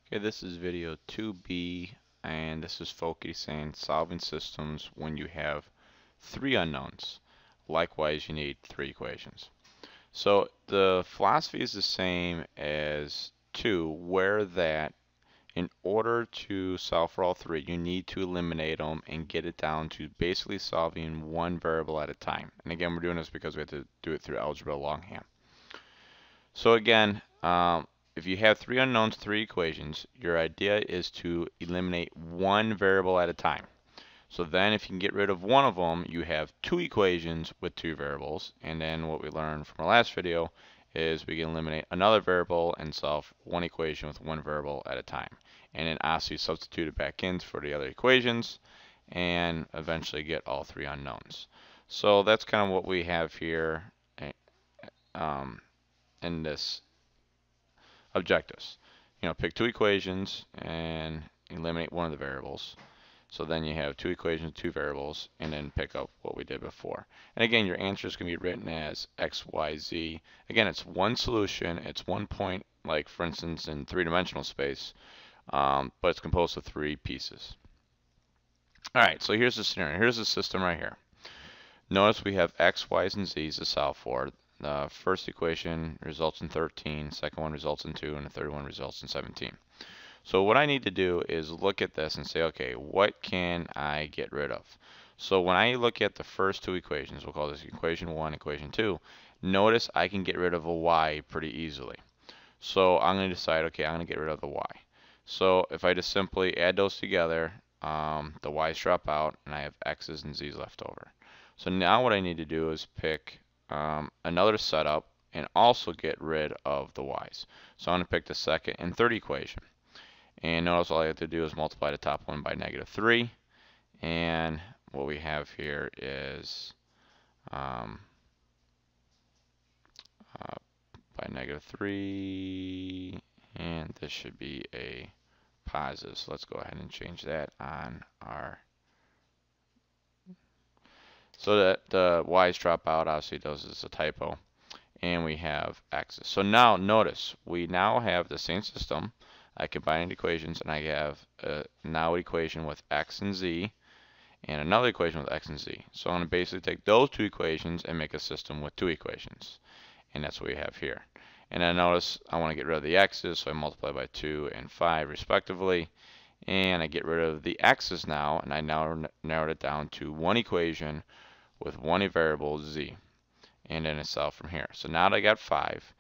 Okay, this is video 2B, and this is focusing solving systems when you have three unknowns. Likewise, you need three equations. So the philosophy is the same as 2, where that in order to solve for all three, you need to eliminate them and get it down to basically solving one variable at a time. And again, we're doing this because we have to do it through algebra longhand. So again, if you have three unknowns, three equations, your idea is to eliminate one variable at a time. So then if you can get rid of one of them, you have two equations with two variables. And then what we learned from our last video is we can eliminate another variable and solve one equation with one variable at a time. And then obviously substitute it back in for the other equations and eventually get all three unknowns. So that's kind of what we have here um, in this objectives. Pick two equations and eliminate one of the variables. So then you have two equations, two variables, and then pick up what we did before. And again, your answer is going to be written as x, y, z. Again, it's one solution. It's one point, like for instance in three-dimensional space, but it's composed of three pieces. All right, so here's the scenario. Here's the system right here. Notice we have x, y's, and z's to solve for. The first equation results in 13, second one results in 2, and the third one results in 17. So what I need to do is look at this and say, okay, what can I get rid of? So when I look at the first two equations, we'll call this equation 1, equation 2, notice I can get rid of a y pretty easily. So I'm going to decide, okay, I'm going to get rid of the y. So if I just simply add those together, the y's drop out, and I have x's and z's left over. So now what I need to do is pick another setup and also get rid of the y's. So I'm going to pick the second and third equation. And notice all I have to do is multiply the top one by -3. And what we have here is by -3. And this should be a positive. So let's go ahead and change that on our. So that the y's drop out, obviously those is a typo. And we have x's. So now notice we now have the same system. I combine equations and I have now an equation with x and z and another equation with x and z. So I'm going to basically take those two equations and make a system with two equations. And that's what we have here. And then notice I want to get rid of the x's, so I multiply by 2 and 5 respectively. And I get rid of the x's now, and I now narrowed it down to one equation with one variable z. And then I solve from here. So now that I got 5,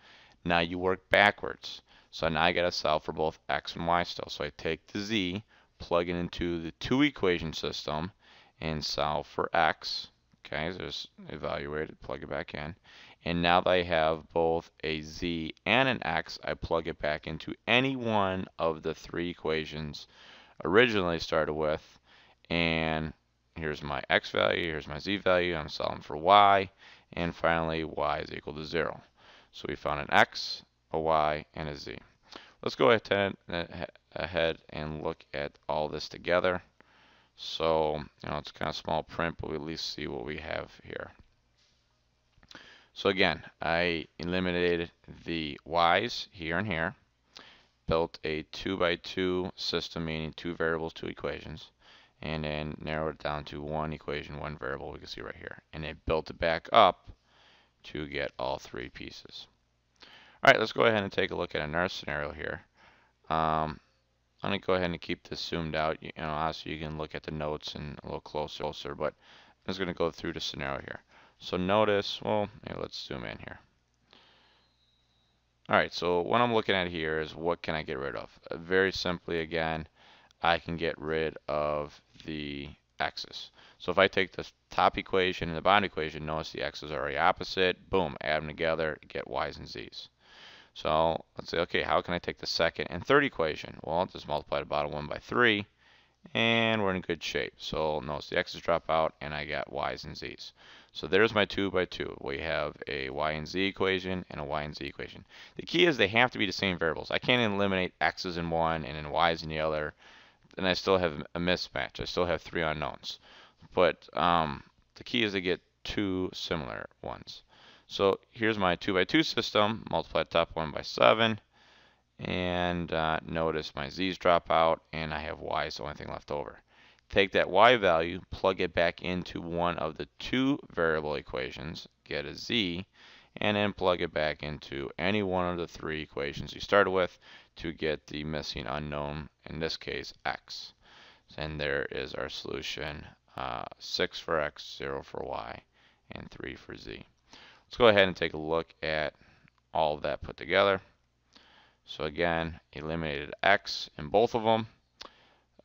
now you work backwards. So now I got to solve for both x and y still. So I take the z, plug it into the two equation system, and solve for x. Okay, so just evaluate it, plug it back in. And now that I have both a z and an x, I plug it back into any one of the three equations originally started with. And here's my x value, here's my z value, I'm solving for y. And finally, y is equal to 0. So we found an x, a y, and a z. Let's go ahead and look at all this together. So, it's kind of small print, but we at least see what we have here. So again, I eliminated the y's here and here, built a 2 by 2 system, meaning two variables, two equations, and then narrowed it down to one equation, one variable, we can see right here. And then built it back up to get all three pieces. All right, let's go ahead and take a look at another scenario here. I'm going to go ahead and keep this zoomed out. Obviously you can look at the notes and a little closer, but I'm just going to go through the scenario here. So notice, well, let's zoom in here. All right, so what I'm looking at here is what can I get rid of? Very simply, again, I can get rid of the x's. So if I take the top equation and the bottom equation, notice the x's are already opposite. Boom, add them together, get y's and z's. So let's say, okay, how can I take the second and third equation? Well, I'll just multiply the bottom one by 3, and we're in good shape. So notice the x's drop out, and I got y's and z's. So there's my 2 by 2. We have a y and z equation and a y and z equation. The key is they have to be the same variables. I can't eliminate x's in one and then y's in the other, and I still have a mismatch. I still have three unknowns. But the key is to get two similar ones. So here's my 2 by 2 system. Multiply the top one by 7. And notice my z's drop out, and I have y, so only thing left over. Take that y value, plug it back into one of the two variable equations, get a z, and then plug it back into any one of the three equations you started with to get the missing unknown, in this case x. And there is our solution, 6 for x, 0 for y, and 3 for z. Let's go ahead and take a look at all of that put together. So again, eliminated x in both of them.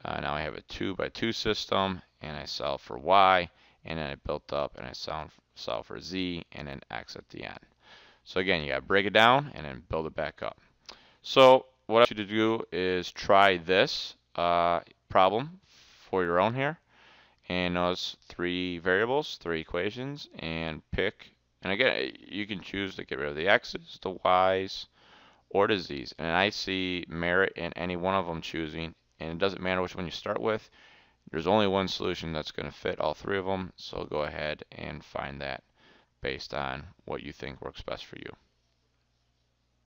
Now I have a 2 by 2 system, and I solve for y, and then I built up and I solve for z, and then x at the end. So again, you got to break it down and then build it back up. So what I want you to do is try this problem for your own here, and those three variables, three equations, and pick. And again, you can choose to get rid of the x's, the y's, or the z's. And I see merit in any one of them choosing, and it doesn't matter which one you start with. There's only one solution that's going to fit all three of them, so go ahead and find that based on what you think works best for you.